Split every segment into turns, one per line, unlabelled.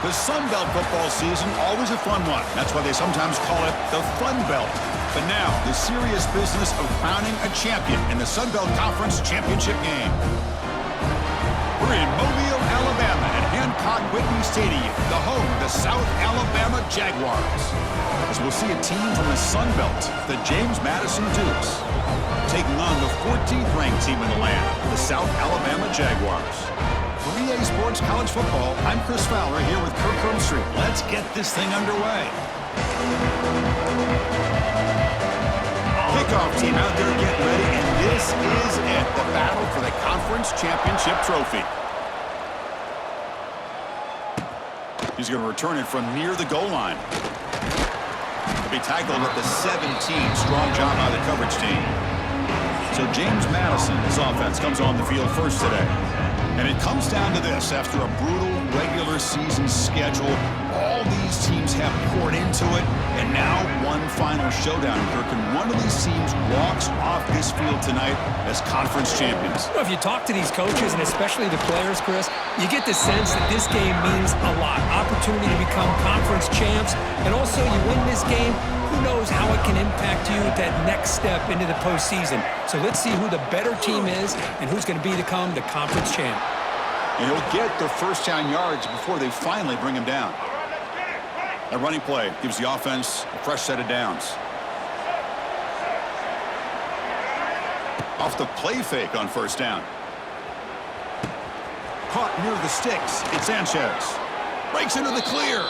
The Sun Belt football season, always a fun one. That's why they sometimes call it the Fun Belt. But now, the serious business of crowning a champion in the Sun Belt Conference Championship game. We're in Mobile, Alabama at Hancock-Whitney Stadium, the home of the South Alabama Jaguars. As we'll see a team from the Sun Belt, the James Madison Dukes, taking on the 14th ranked team in the land, the South Alabama Jaguars. For EA Sports College Football, I'm Chris Fowler here with Kirk Hermstreet. Let's get this thing underway. Kickoff team out there getting ready, and this is it, the battle for the Conference Championship trophy. He's going to return it from near the goal line. He'll be tackled at the 17. Strong job by the coverage team. So James Madison's offense comes on the field first today. And it comes down to this. After a brutal regular season schedule, all these teams have poured into it, and now one final showdown, Kirk, and one of these teams walks off this field tonight as conference champions.
Well, if you talk to these coaches, and especially the players, Chris, you get the sense that this game means a lot. Opportunity to become conference champs, and also you win this game, who knows how it can impact you at that next step into the postseason. So let's see who the better team is and who's going to become the conference champ.
And he'll get the first down yards before they finally bring him down. A running play gives the offense a fresh set of downs. Off the play fake on first down. Caught near the sticks. It's Sanchez. Breaks into the clear.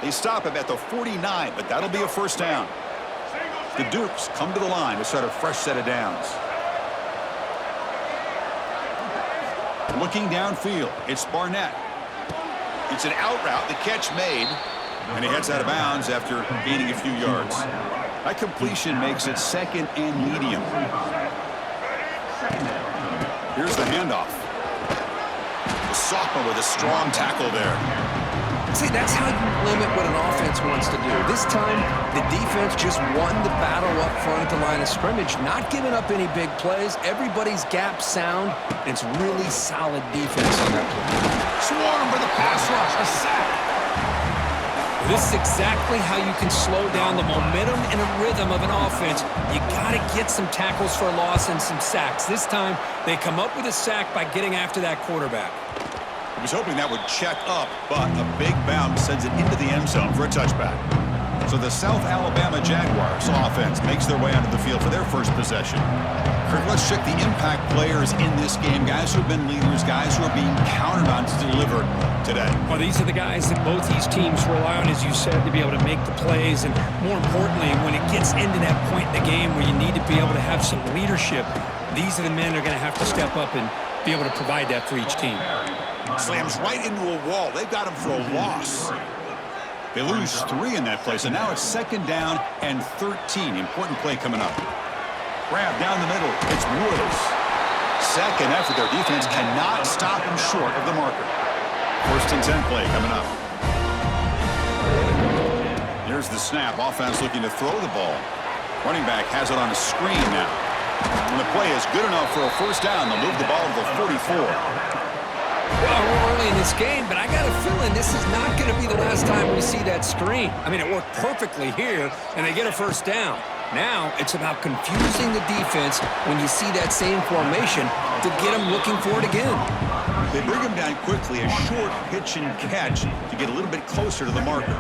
They stop him at the 49, but that'll be a first down. The Dukes come to the line to start a fresh set of downs. Looking downfield, it's Barnett. It's an out route, the catch made, and he heads out of bounds after gaining a few yards. That completion makes it second and medium. Here's the handoff. The sophomore with a strong tackle there.
See, that's how you limit what an offense wants to do. This time, the defense just won the battle up front at the line of scrimmage, not giving up any big plays. Everybody's gap sound. It's really solid defense on that play.
Swarm for the pass rush, a sack.
This is exactly how you can slow down the momentum and a rhythm of an offense. You got to get some tackles for a loss and some sacks. This time, they come up with a sack by getting after that quarterback.
He was hoping that would check up, but a big bounce sends it into the end zone for a touchback. So the South Alabama Jaguars offense makes their way onto the field for their first possession. Kirk, let's check the impact players in this game, guys who have been leaders, guys who are being counted on to deliver today.
Well, these are the guys that both these teams rely on, as you said, to be able to make the plays. And more importantly, when it gets into that point in the game where you need to be able to have some leadership, these are the men that are going to have to step up and be able to provide that for each team.
Slams right into a wall. They've got him for a loss. They lose 3 in that play, so now it's second down and 13. Important play coming up. Grab down the middle. It's Woods. Second effort. Their defense cannot stop him short of the marker. First and 10 play coming up. Here's the snap. Offense looking to throw the ball. Running back has it on a screen now. And the play is good enough for a first down. They'll move the ball to the 44.
Well, we're early in this game, but I got a feeling this is not going to be the last time we see that screen. I mean, it worked perfectly here, and they get a first down. Now, it's about confusing the defense when you see that same formation to get them looking for it again.
They bring him down quickly, a short pitch and catch to get a little bit closer to the marker.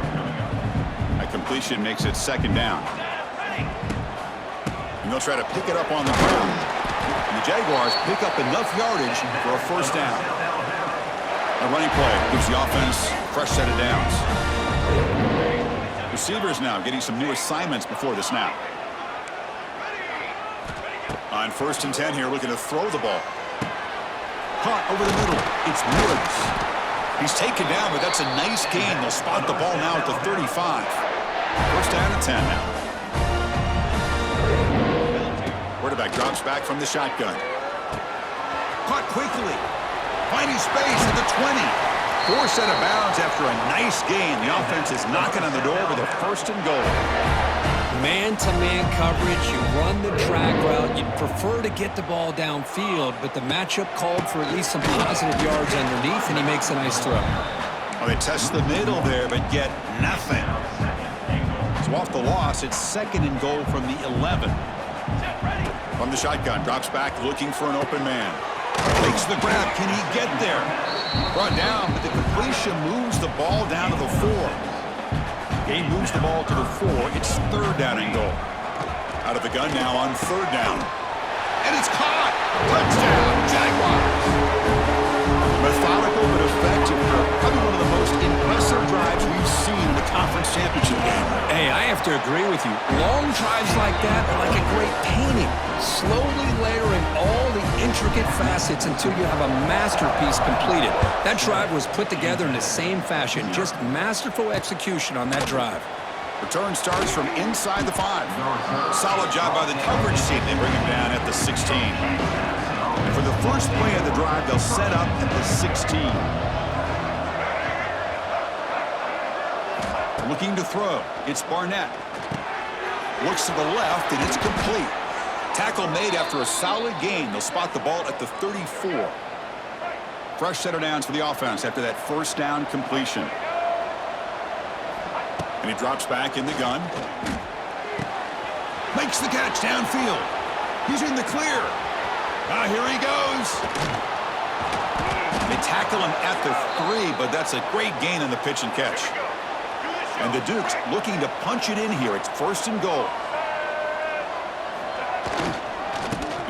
That completion makes it second down. And they'll try to pick it up on the ground. And the Jaguars pick up enough yardage for a first down. A running play gives the offense a fresh set of downs. Receivers now getting some new assignments before the snap. On first and 10 here, looking to throw the ball. Caught over the middle. It's Woods. He's taken down, but that's a nice gain. They'll spot the ball now at the 35. First down and 10 now. Quarterback drops back from the shotgun. Caught quickly. Finding space at the 20. Forced out of bounds after a nice gain. The offense is knocking on the door with a first and goal.
Man-to-man coverage, you run the drag route. You'd prefer to get the ball downfield, but the matchup called for at least some positive yards underneath, and he makes a nice throw.
Oh, they test the middle there, but get nothing. So off the loss, it's 2nd and goal from the 11. From the shotgun, drops back looking for an open man. Makes the grab. Can he get there? Brought down, but the completion moves the ball down to the 4. Game moves the ball to the 4. It's 3rd down and goal. Out of the gun now on 3rd down. And it's caught. Touchdown, Jaguars. Methodical but effective. Probably one of the most impressive drives we've seen in the conference championship game.
Hey, I have to agree with you. Long drives like that are like a great painting. Slowly layering all the intricate facets until you have a masterpiece completed. That drive was put together in the same fashion. Just masterful execution on that drive.
Return starts from inside the 5. Solid job by the coverage team. They bring him down at the 16. And for the first play of the drive, they'll set up at the 16. Looking to throw. It's Barnett. Looks to the left, and it's complete. Tackle made after a solid gain. They'll spot the ball at the 34. Fresh set of downs for the offense after that first down completion. And he drops back in the gun. Makes the catch downfield. He's in the clear. Here he goes. They tackle him at the 3, but that's a great gain in the pitch and catch. And the Dukes looking to punch it in here. It's 1st and goal.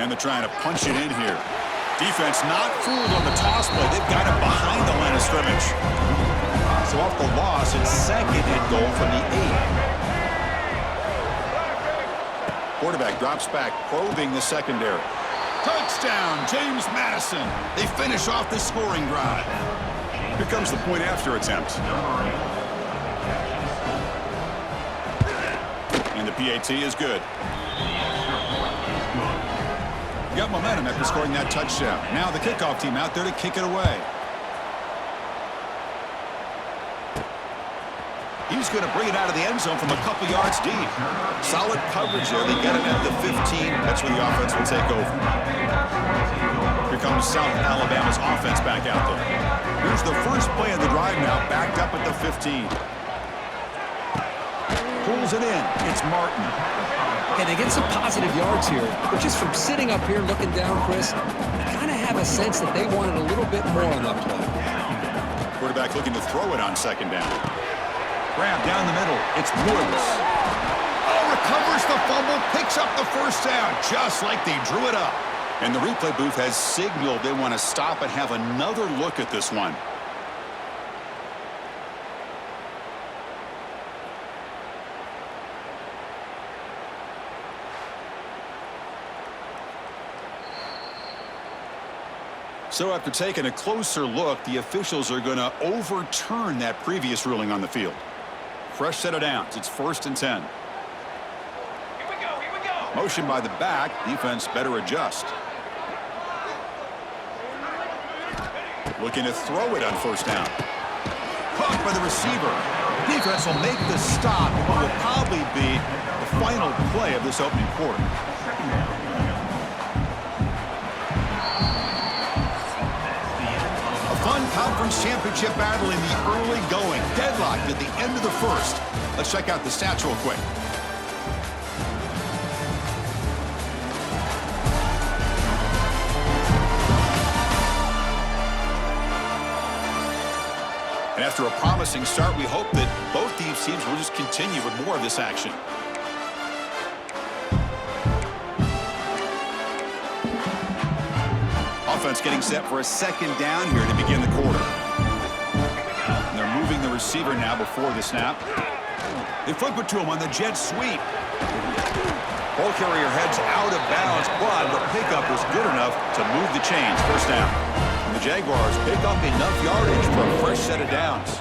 And they're trying to punch it in here. Defense not fooled on the toss play. They've got him behind the line of scrimmage. So off the loss, it's 2nd and goal from the 8. Quarterback drops back, probing the secondary. Touchdown, James Madison. They finish off the scoring drive. Here comes the point after attempt. And the PAT is good. Got momentum after scoring that touchdown. Now the kickoff team out there to kick it away. He's going to bring it out of the end zone from a couple yards deep. Solid coverage there. They get it at the 15. That's where the offense will take over. Here comes South Alabama's offense back out there. Here's the first play of the drive now, backed up at the 15. Pulls it in. It's Martin.
Hey, they get some positive yards here, but just from sitting up here looking down, Chris, I kind of have a sense that they wanted a little bit more on that play.
Quarterback looking to throw it on 2nd down. Grab down the middle. It's Woods. Oh, recovers the fumble, picks up the first down, just like they drew it up. And the replay booth has signaled they want to stop and have another look at this one. So after taking a closer look, the officials are going to overturn that previous ruling on the field. Fresh set of downs. It's 1st and 10.
Here we go.
Motion by the back. Defense better adjust. Looking to throw it on 1st down. Caught by the receiver. Defense will make the stop in what will probably be the final play of this opening quarter. Fun conference championship battle in the early going. Deadlocked at the end of the 1st. Let's check out the stats real quick. And after a promising start, we hope that both these teams will just continue with more of this action. Offense getting set for a 2nd down here to begin the quarter. And they're moving the receiver now before the snap. They flip it to him on the jet sweep. Ball carrier heads out of bounds, but the pickup was good enough to move the chains. 1st down. And the Jaguars pick up enough yardage for a fresh set of downs.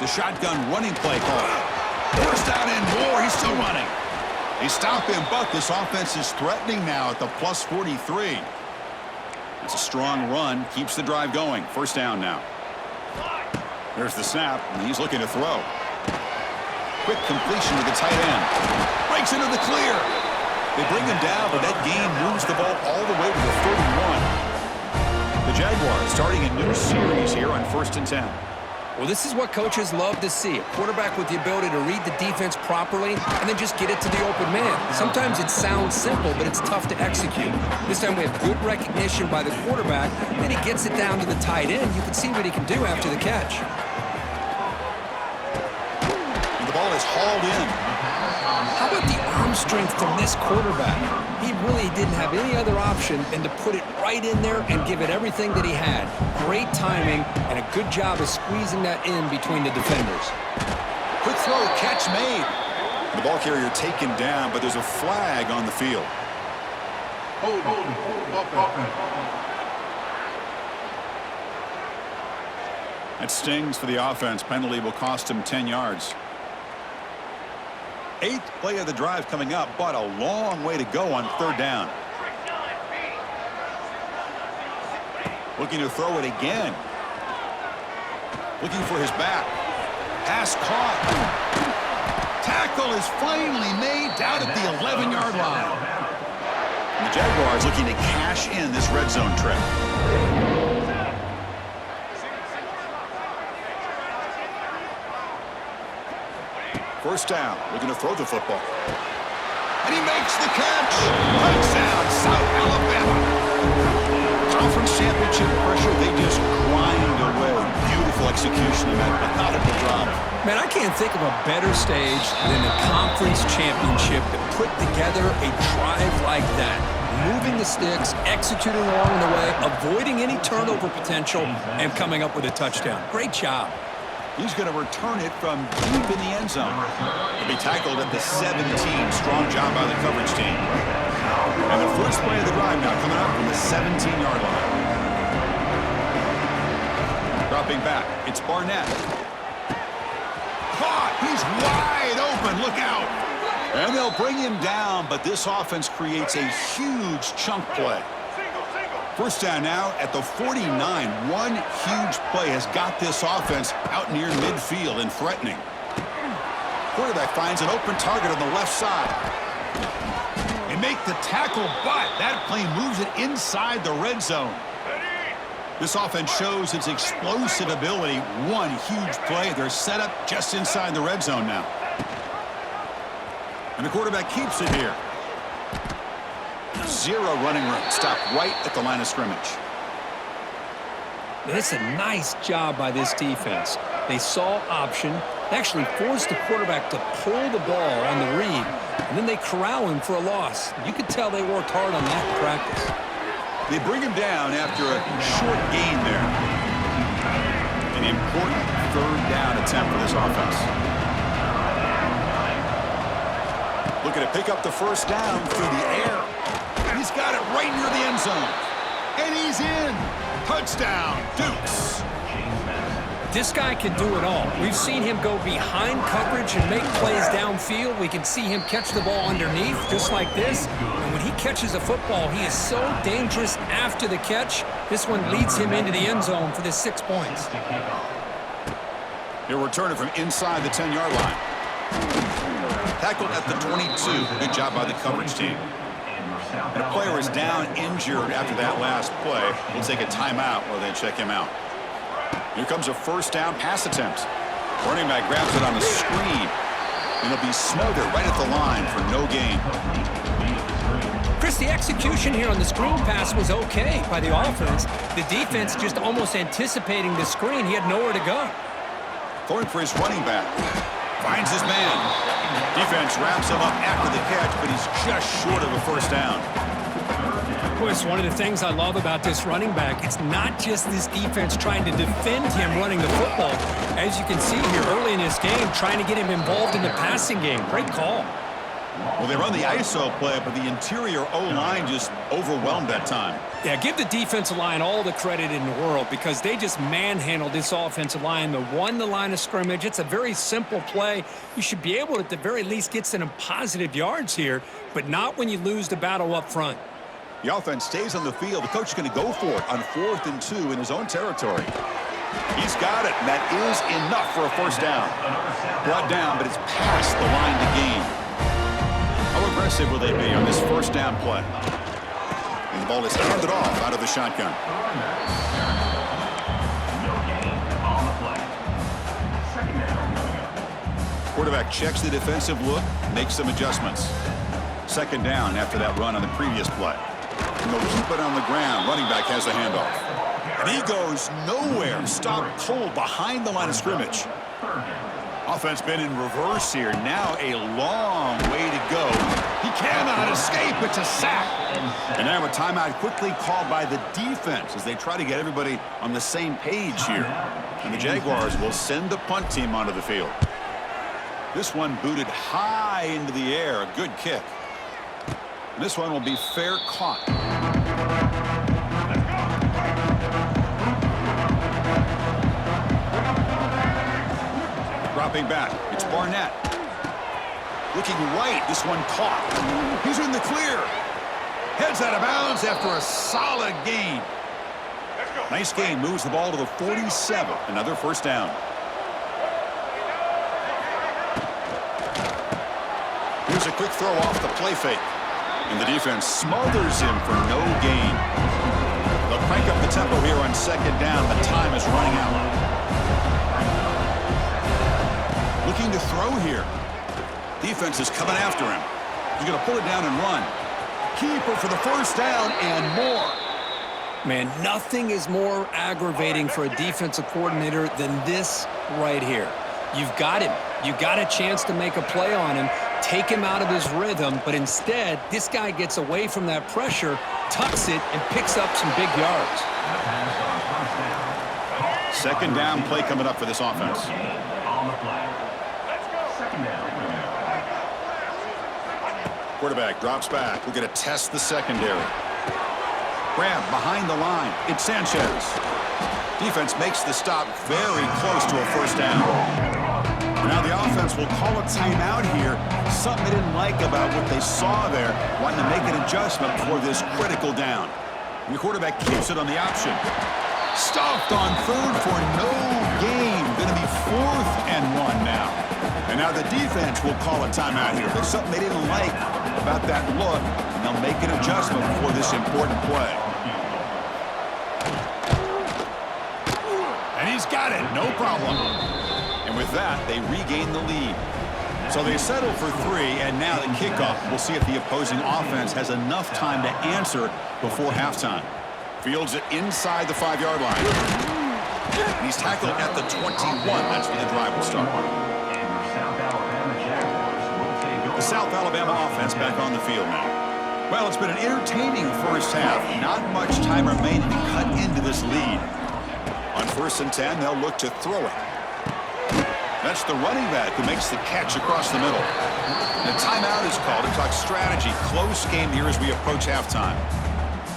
The shotgun running play call. 1st down and more. He's still running. They stop him, but this offense is threatening now at the plus 43. It's a strong run, keeps the drive going. 1st down now. There's the snap, and he's looking to throw. Quick completion to the tight end. Breaks into the clear. They bring him down, but that gain moves the ball all the way to the 31. The Jaguars starting a new series here on 1st and 10.
Well, this is what coaches love to see. A quarterback with the ability to read the defense properly and then just get it to the open man. Sometimes it sounds simple, but it's tough to execute. This time we have good recognition by the quarterback, and he gets it down to the tight end. You can see what he can do after the catch.
And the ball is hauled in.
How about the arm strength from this quarterback? He really didn't have any other option than to put it right in there and give it everything that he had. Great timing and a good job of squeezing that in between the defenders.
Quick throw, catch made. The ball carrier taken down, but there's a flag on the field. That stings for the offense. Penalty will cost him 10 yards. 8th play of the drive coming up, but a long way to go on 3rd down. Looking to throw it again. Looking for his back. Pass caught. Tackle is finally made down at the 11-yard line. And the Jaguars looking to cash in this red zone trip. First down, looking to throw the football. And he makes the catch. Touchdown, South Alabama. Conference championship pressure, they just grind away. Beautiful execution of that methodical drop.
Man, I can't think of a better stage than the conference championship to put together a drive like that. Moving the sticks, executing along the way, avoiding any turnover potential, and coming up with a touchdown. Great job.
He's going to return it from deep in the end zone. He'll be tackled at the 17. Strong job by the coverage team. And the first play of the drive now coming up from the 17-yard line. Dropping back, it's Barnett. Caught! He's wide open, look out! And they'll bring him down, but this offense creates a huge chunk play. First down now at the 49. One huge play has got this offense out near midfield and threatening. Quarterback finds an open target on the left side. They make the tackle, but that play moves it inside the red zone. This offense shows its explosive ability. One huge play. They're set up just inside the red zone now. And the quarterback keeps it here. Zero running room. Stopped right at the line of scrimmage.
It's a nice job by this defense. They saw option. They actually forced the quarterback to pull the ball on the read, and then they corral him for a loss. You could tell they worked hard on that in practice.
They bring him down after a short gain there. An important 3rd down attempt for this offense. Looking to pick up the first down through the air. He's got it right near the end zone. And he's in. Touchdown, Dukes.
This guy can do it all. We've seen him go behind coverage and make plays downfield. We can see him catch the ball underneath, just like this. And when he catches a football, he is so dangerous after the catch. This one leads him into the end zone for the 6 points.
He'll return it from inside the 10-yard line. Tackled at the 22. Good job by the coverage team. And a player is down injured after that last play. We'll take a timeout while they check him out. Here comes a first down pass attempt. Running back grabs it on the screen. And it'll be smothered right at the line for no gain.
Chris, the execution here on the screen pass was okay by the offense. The defense just almost anticipating the screen. He had nowhere to go.
Throwing for his running back. Finds his man. Defense wraps him up after the catch, but he's just short of a first down.
Chris, one of the things I love about this running back, it's not just this defense trying to defend him running the football. As you can see here early in this game, trying to get him involved in the passing game. Great call.
Well, they run the ISO play, but the interior O-line just overwhelmed that time.
Yeah, give the defensive line all the credit in the world because they just manhandled this offensive line. They won the line of scrimmage. It's a very simple play. You should be able to, at the very least, get some positive yards here, but not when you lose the battle up front.
The offense stays on the field. The coach is going to go for it on 4th and 2 in his own territory. He's got it, and that is enough for a first down. Brought down, but it's past the line to gain. How aggressive will they be on this first down play? And the ball is handed off out of the shotgun. Quarterback checks the defensive look, makes some adjustments. Second down after that run on the previous play. And they'll keep it on the ground. Running back has the handoff. And he goes nowhere. Stopped cold behind the line of scrimmage. Offense been in reverse here. Now a long way to go. He cannot escape. It's a sack. And now a timeout quickly called by the defense as they try to get everybody on the same page here. And the Jaguars will send the punt team onto the field. This one booted high into the air. A good kick. And this one will be fair caught. Dropping back. It's Barnett. Looking right. This one caught. He's in the clear. Heads out of bounds after a solid gain. Nice gain. Moves the ball to the 47. Another first down. Here's a quick throw off the play fake. And the defense smothers him for no gain. They'll crank up the tempo here on second down. The time is running out. Looking to throw here. Defense is coming after him. He's going to pull it down and run. Keeper for the first down and more.
Man, nothing is more aggravating for a defensive coordinator than this right here. You've got him. You've got a chance to make a play on him, take him out of his rhythm, but instead, this guy gets away from that pressure, tucks it, and picks up some big yards.
Second down play coming up for this offense. Quarterback drops back. We're going to test the secondary. Grab behind the line. It's Sanchez. Defense makes the stop very close to a first down. Now the offense will call a timeout here. Something they didn't like about what they saw there. Wanting to make an adjustment for this critical down. And the quarterback keeps it on the option. Stuffed on third for no gain. Going to be 4th and 1 now. And now the defense will call a timeout here. There's something they didn't like about that look, and they'll make an adjustment for this important play. And he's got it, no problem. And with that, they regain the lead. So they settle for 3, and now the kickoff. We'll see if the opposing offense has enough time to answer before halftime. Fields it inside the 5-yard line. And he's tackled at the 21. That's where the drive will start. The South Alabama offense back on the field now. Well, it's been an entertaining first half. Not much time remaining to cut into this lead. On 1st and 10, they'll look to throw it. That's the running back who makes the catch across the middle. And a timeout is called to talk strategy. Close game here as we approach halftime.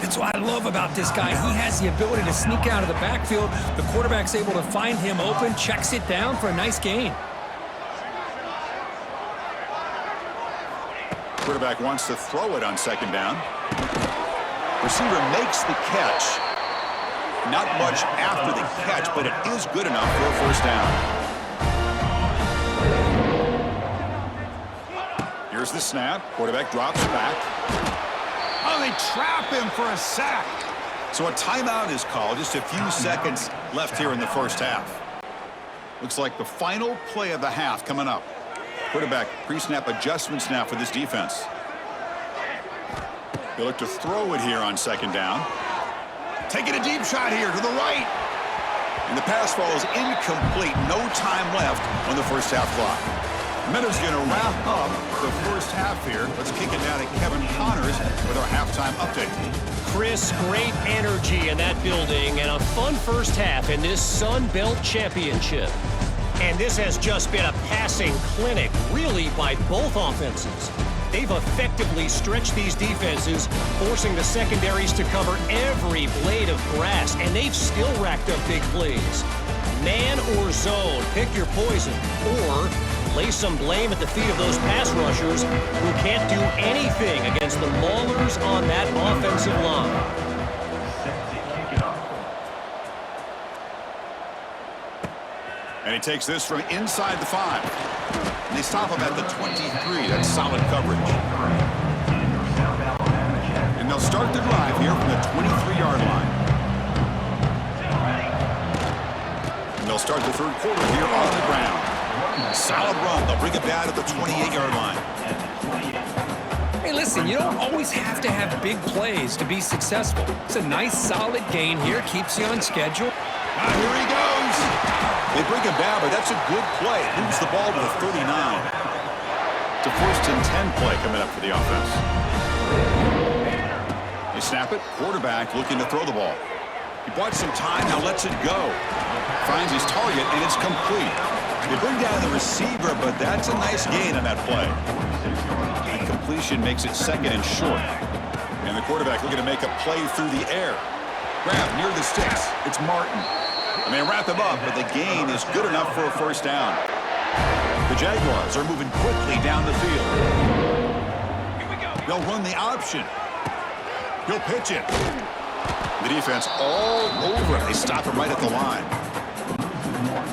That's what I love about this guy. He has the ability to sneak out of the backfield. The quarterback's able to find him open, checks it down for a nice gain.
Quarterback wants to throw it on second down. Receiver makes the catch. Not much after the catch, but it is good enough for a first down. Here's the snap. Quarterback drops back. Oh, they trap him for a sack. So a timeout is called. Just a few seconds left here in the first half. Looks like the final play of the half coming up. Quarterback pre-snap adjustments now for this defense. They look to throw it here on second down. Taking a deep shot here to the right. And the pass falls incomplete. No time left on the first half clock. Meadows going to wrap up the first half here. Let's kick it down to Kevin Connors with our halftime update.
Chris, great energy in that building and a fun first half in this Sun Belt Championship. And this has just been a passing clinic, really, by both offenses. They've effectively stretched these defenses, forcing the secondaries to cover every blade of grass, and they've still racked up big plays. Man or zone, pick your poison, or lay some blame at the feet of those pass rushers who can't do anything against the maulers on that offensive line.
And he takes this from inside the 5. And they stop him at the 23. That's solid coverage. And they'll start the drive here from the 23-yard line. And they'll start the third quarter here on the ground. Solid run. They'll bring it down at the 28-yard line.
Hey, listen, you don't always have to have big plays to be successful. It's a nice, solid gain here. Keeps you on schedule.
Here he goes. They bring him down, but that's a good play. Moves the ball to the 39. It's a 1st and 10 play coming up for the offense. They snap it. Quarterback looking to throw the ball. He bought some time, now lets it go. Finds his target, and it's complete. They bring down the receiver, but that's a nice gain on that play. The completion makes it 2nd and short. And the quarterback looking to make a play through the air. Grab near the sticks. It's Martin. And they wrap him up, but the gain is good enough for a 1st down. The Jaguars are moving quickly down the field.
Here we go.
They'll run the option. He'll pitch it. The defense all over it. They stop him right at the line.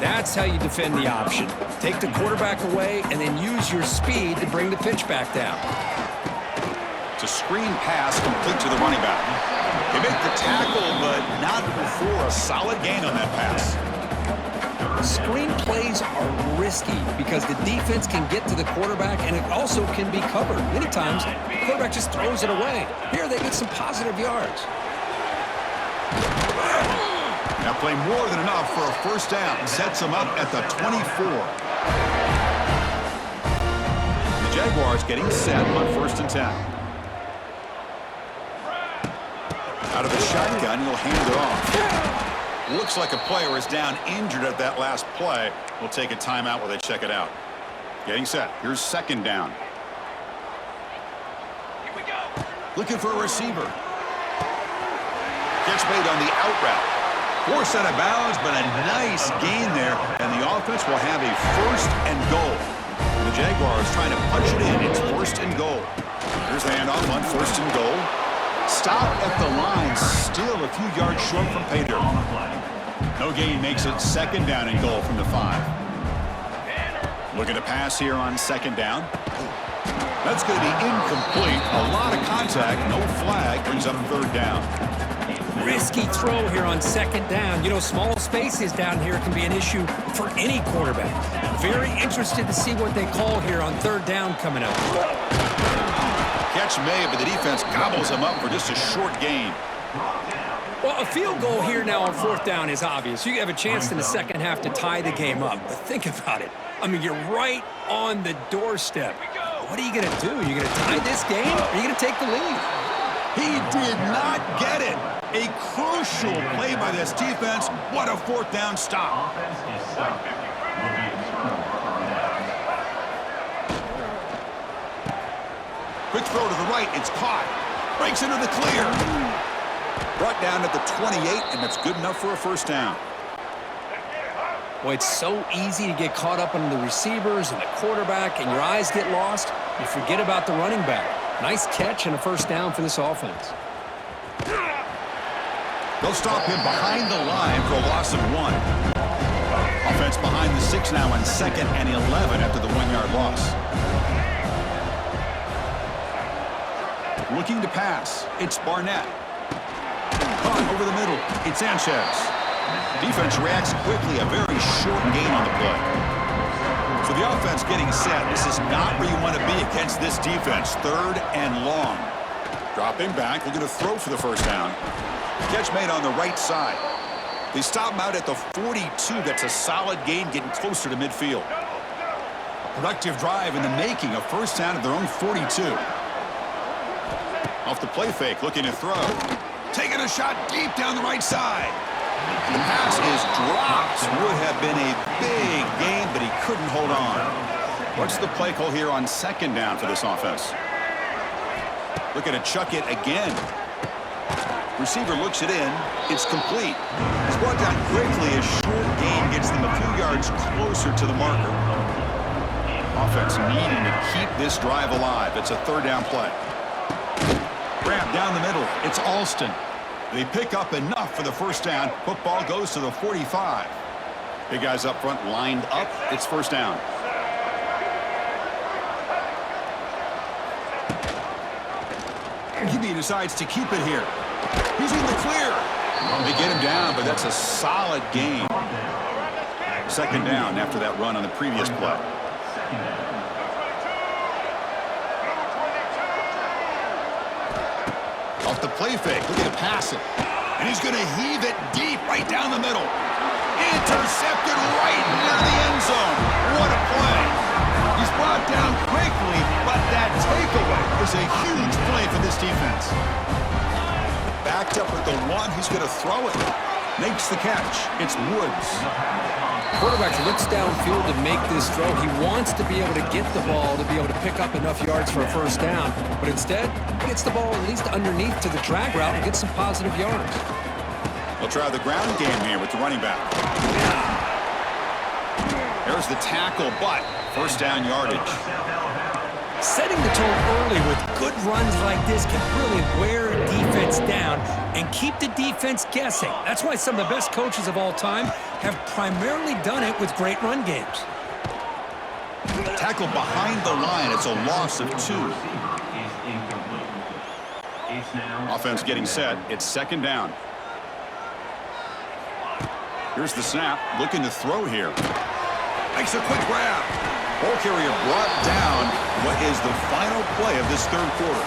That's how you defend the option. Take the quarterback away and then use your speed to bring the pitch back down.
It's a screen pass complete to the running back. They make the tackle, but not before a solid gain on that pass.
Screen plays are risky because the defense can get to the quarterback and it also can be covered. Many times, the quarterback just throws it away. Here, they get some positive yards.
Now play more than enough for a 1st down. Sets them up at the 24. The Jaguars getting set on 1st and 10. Out of the shotgun, he'll hand it off. Looks like a player is down injured at that last play. We'll take a timeout while they check it out. Getting set. Here's 2nd down.
Here we go.
Looking for a receiver. Catch made on the out route. Forced out of bounds, but a nice gain there. And the offense will have a 1st and goal. The Jaguars trying to punch it in. It's 1st and goal. Here's the handoff on 1st and goal. Stop at the line. Still a few yards short from pay dirt. No gain makes it 2nd down and goal from the 5. Looking to pass here on 2nd down. That's going to be incomplete. A lot of contact. No flag. Brings up 3rd down.
Risky throw here on 2nd down. You know, small spaces down here can be an issue for any quarterback. Very interested to see what they call here on 3rd down coming up.
Catch made, but the defense gobbles him up for just a short gain.
Well, a field goal here now on 4th down is obvious. You have a chance in the 2nd half to tie the game up. But think about it. I mean, you're right on the doorstep. What are you going to do? Are you going to tie this game, or are you going to take the lead?
He did not get it. A crucial play by this defense. What a 4th down stop. Quick throw to the right. It's caught. Breaks into the clear. Brought down at the 28, and that's good enough for a 1st down.
Boy, it's so easy to get caught up on the receivers and the quarterback, and your eyes get lost. You forget about the running back. Nice catch and a 1st down for this offense.
They'll stop him behind the line for a loss of 1. Offense behind the 6 now on 2nd and 11 after the 1-yard loss. Looking to pass. It's Barnett. Caught over the middle. It's Sanchez. Defense reacts quickly. A very short gain on the play. So the offense getting set. This is not where you want to be against this defense. 3rd and long. Dropping back. Looking to throw for the 1st down. Catch made on the right side. They stop him out at the 42. That's a solid gain, getting closer to midfield. A productive drive in the making. A 1st down at their own 42. Off the play fake, looking to throw. Taking a shot deep down the right side. The pass is dropped. Would have been a big gain, but he couldn't hold on. What's the play call here on 2nd down for this offense? Looking to chuck it again. Receiver looks it in. It's complete. It's brought down quickly. A short gain gets them a few yards closer to the marker. Offense needing to keep this drive alive. It's a 3rd down play. Grab down the middle. It's Alston. They pick up enough for the 1st down. Football goes to the 45. Big guys up front lined up. It's 1st down. He decides to keep it here. He's in the clear. They get him down, but that's a solid gain. Second down after that run on the previous play. Off the play fake, looking to pass it. And he's going to heave it deep right down the middle. Intercepted right near the end zone. What a play. He's brought down quickly, but that takeaway is a huge play for this defense. Backed up at the 1, he's going to throw it. Makes the catch. It's Woods.
Quarterback looks downfield to make this throw. He wants to be able to get the ball to be able to pick up enough yards for a first down. But instead, he gets the ball at least underneath to the drag route and gets some positive yards.
They'll try the ground game here with the running back. There's the tackle, but first down yardage.
Setting the tone early with good runs like this can really wear a defense down and keep the defense guessing. That's why some of the best coaches of all time have primarily done it with great run games.
Tackle behind the line. It's a loss of 2. Offense getting set. It's second down. Here's the snap. Looking to throw here. Makes a quick grab. Ball carrier brought down. What is the final play of this third quarter?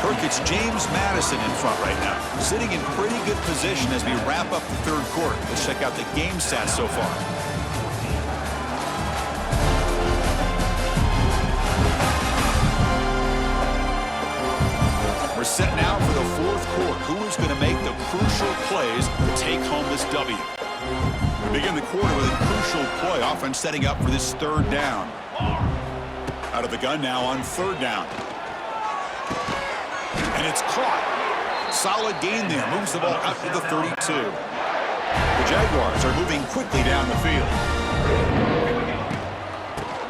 Kirk, it's James Madison in front right now, sitting in pretty good position as we wrap up the third quarter. Let's check out the game stats so far. We're set now for the fourth quarter. Who is going to make the crucial plays to take home this W? We begin the quarter with a crucial play. Offense setting up for this third down. Out of the gun now on third down. And it's caught. Solid gain there. Moves the ball out to the 32. The Jaguars are moving quickly down the field.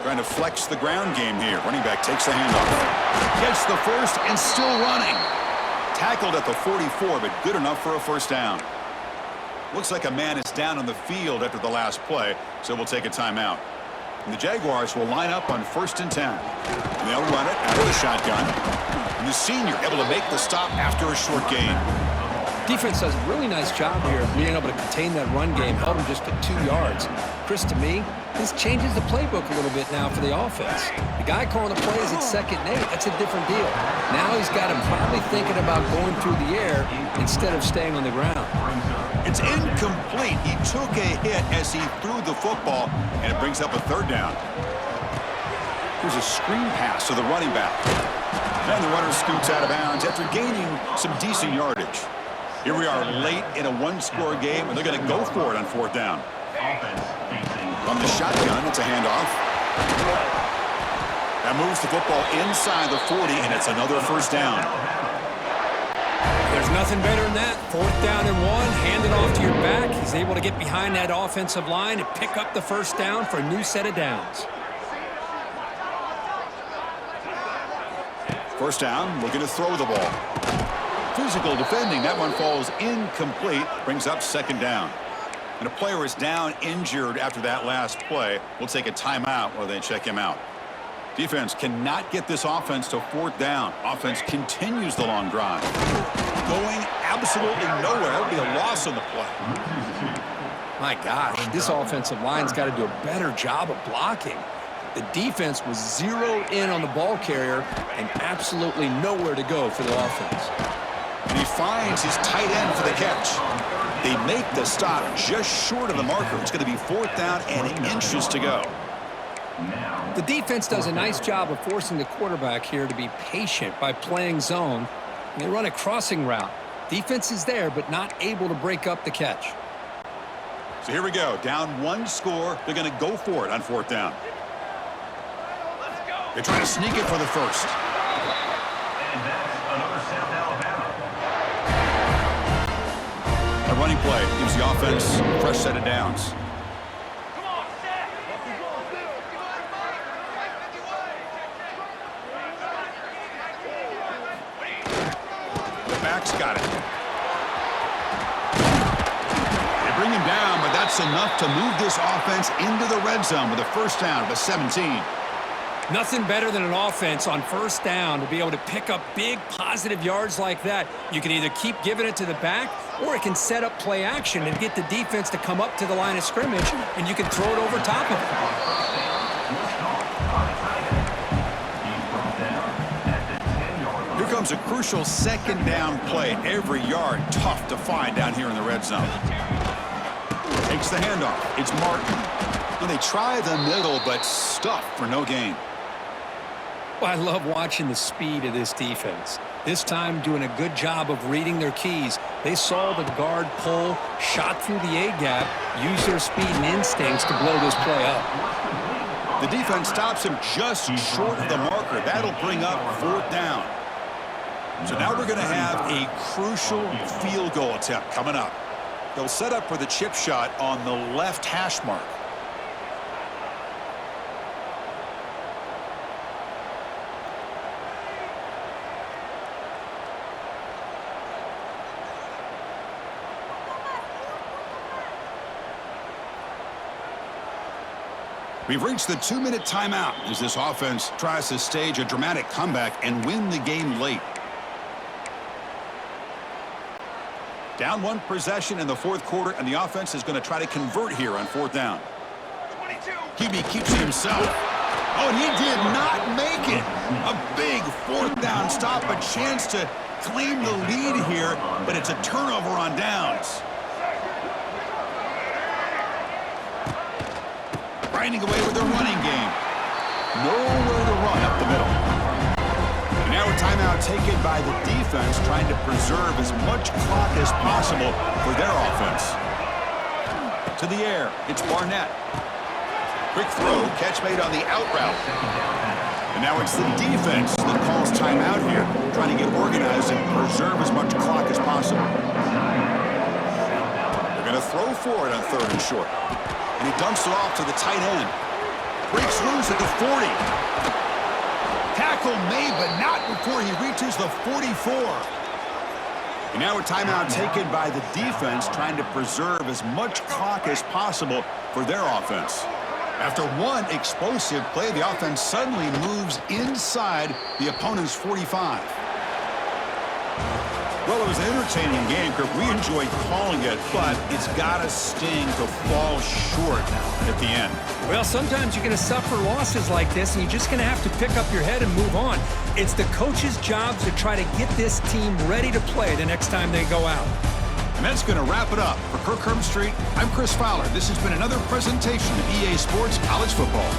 Trying to flex the ground game here. Running back takes the handoff. Gets the first and still running. Tackled at the 44, but good enough for a first down. Looks like a man is down on the field after the last play, so we'll take a timeout. And the Jaguars will line up on 1st and 10. And they'll run it out of the shotgun. And the senior able to make the stop after a short gain.
Defense does a really nice job here of being able to contain that run game, held him just at 2 yards. Chris, to me, this changes the playbook a little bit now for the offense. The guy calling the plays at 2nd and 8, that's a different deal. Now he's got him probably thinking about going through the air instead of staying on the ground.
It's incomplete. He took a hit as he threw the football, and it brings up a third down. Here's a screen pass to the running back. And the runner scoots out of bounds after gaining some decent yardage. Here we are late in a one-score game, and they're going to go for it on 4th down. From the shotgun, it's a handoff. That moves the football inside the 40, and it's another first down.
There's nothing better than that. 4th down and 1, hand it off to your back. He's able to get behind that offensive line and pick up the first down for a new set of downs.
First down, looking to throw the ball. Physical defending, that one falls incomplete, brings up 2nd down. And a player is down injured after that last play. We'll take a timeout while they check him out. Defense cannot get this offense to 4th down. Offense continues the long drive. Going absolutely nowhere. It'll be a loss on the play.
My gosh, this offensive line's got to do a better job of blocking. The defense was zeroed in on the ball carrier and absolutely nowhere to go for the offense.
And he finds his tight end for the catch. They make the stop just short of the marker. It's going to be 4th down and inches to go.
The defense does a nice job of forcing the quarterback here to be patient by playing zone. They run a crossing route. Defense is there, but not able to break up the catch.
So here we go. Down 1 score. They're going to go for it on 4th down. They're trying to sneak it for the first. A running play gives the offense a fresh set of downs. The back's got it. They bring him down, but that's enough to move this offense into the red zone with a first down of the 17.
Nothing better than an offense on first down to be able to pick up big positive yards like that. You can either keep giving it to the back, or it can set up play action and get the defense to come up to the line of scrimmage, and you can throw it over top of it.
Here comes a crucial second down play. Every yard tough to find down here in the red zone. Takes the handoff. It's Martin. Well, they try the middle, but stuffed for no gain.
Well, I love watching the speed of this defense. This time doing a good job of reading their keys. They saw the guard pull, shot through the A-gap, used their speed and instincts to blow this play up.
The defense stops him just short of the marker. That'll bring up fourth down. So now we're going to have a crucial field goal attempt coming up. They'll set up for the chip shot on the left hash mark. We've reached the 2-minute timeout as this offense tries to stage a dramatic comeback and win the game late. Down one possession in the fourth quarter, and the offense is going to try to convert here on fourth down.
22.
QB keeps it himself. Oh, and he did not make it. A big fourth down stop, a chance to claim the lead here, but it's a turnover on downs. Grinding away with their running game. Nowhere to run up the middle. And now a timeout taken by the defense, trying to preserve as much clock as possible for their offense. To the air, it's Barnett. Quick throw, catch made on the out route. And now it's the defense that calls timeout here, trying to get organized and preserve as much clock as possible. They're going to throw for it on third and short. And he dumps it off to the tight end. Breaks loose at the 40. Tackle made, but not before he reaches the 44. And now a timeout taken by the defense, trying to preserve as much clock as possible for their offense. After one explosive play, the offense suddenly moves inside the opponent's 45. Well, it was an entertaining game, Kirk. We enjoyed calling it, but it's got to sting to fall short at the end.
Well, sometimes you're going to suffer losses like this, and you're just going to have to pick up your head and move on. It's the coach's job to try to get this team ready to play the next time they go out.
And that's going to wrap it up. For Kirk Herbstreit, I'm Chris Fowler. This has been another presentation of EA Sports College Football.